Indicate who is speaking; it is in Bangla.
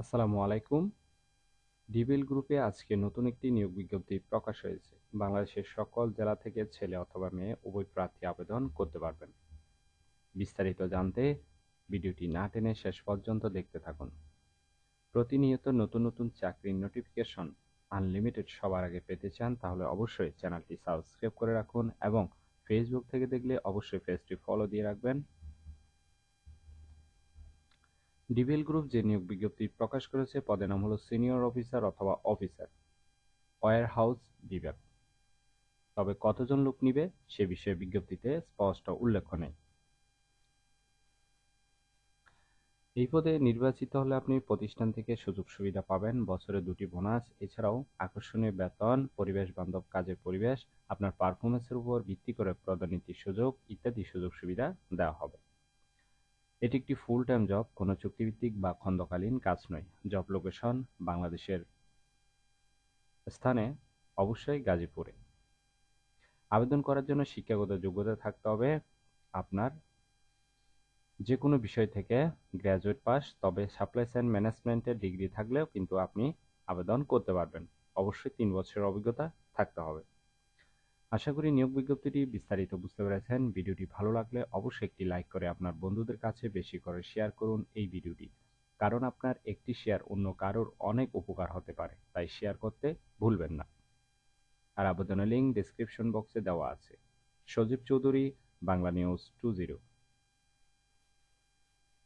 Speaker 1: আসসালামু আলাইকুম। ডিবেল গ্রুপে আজকে নতুন একটি নিয়োগ বিজ্ঞপ্তি প্রকাশ হয়েছে। বাংলাদেশের সকল জেলা থেকে ছেলে অথবা মেয়ে উভয় প্রার্থী আবেদন করতে পারবেন। বিস্তারিত জানতে ভিডিওটি না টেনে শেষ পর্যন্ত দেখতে থাকুন। প্রতিনিয়ত নতুন নতুন চাকরির নোটিফিকেশন আনলিমিটেড সবার আগে পেতে চান তাহলে অবশ্যই চ্যানেলটি সাবস্ক্রাইব করে রাখুন এবং ফেসবুক থেকে দেখলে অবশ্যই পেজটি ফলো দিয়ে রাখবেন। ডিবেল গ্রুপ যে নিয়োগ বিজ্ঞপ্তি প্রকাশ করেছে পদের নাম হলো সিনিয়র অফিসার অথবা অফিসার, ওয়্যারহাউস বিভাগ। তবে কতজন লোক নিবে সে বিষয়ে বিজ্ঞপ্তিতে স্পষ্ট উল্লেখ নেই। এই পদে নির্বাচিত হলে আপনি প্রতিষ্ঠান থেকে সুযোগ সুবিধা পাবেন, বছরে 2টি বোনাস, এছাড়াও আকর্ষণীয় বেতন, পরিবেশ বান্ধব কাজের পরিবেশ, আপনার পারফরমেন্সের উপর ভিত্তি করে পদোন্নতির সুযোগ ইত্যাদি সুযোগ সুবিধা দেওয়া হবে। এটি একটি ফুল টাইম জব, কোনো চুক্তিভিত্তিক বা খণ্ডকালীন কাজ নয়। জব লোকেশন বাংলাদেশের স্থানে অবশ্যই গাজীপুরে। আবেদন করার জন্য শিক্ষাগত যোগ্যতা থাকতে হবে আপনার যে কোনো বিষয় থেকে গ্র্যাজুয়েট পাস, তবে সাপ্লাই চেইন ম্যানেজমেন্টের ডিগ্রি থাকলেও কিন্তু আপনি আবেদন করতে পারবেন। অবশ্যই 3 বছরের অভিজ্ঞতা থাকতে হবে। আশা করি নিয়োগ বিজ্ঞপ্তিটি বিস্তারিত বুঝতে পেরেছেন। ভিডিওটি ভালো লাগলে অবশ্যই একটি লাইক করে আপনার বন্ধুদের কাছে বেশি করে শেয়ার করুন এই ভিডিওটি, কারণ আপনার একটি শেয়ার অন্য কারোর অনেক উপকার হতে পারে, তাই শেয়ার করতে ভুলবেন না। আর আবেদনের লিঙ্ক ডেসক্রিপশন বক্সে দেওয়া আছে। সজীব চৌধুরী, বাংলা নিউজ 20।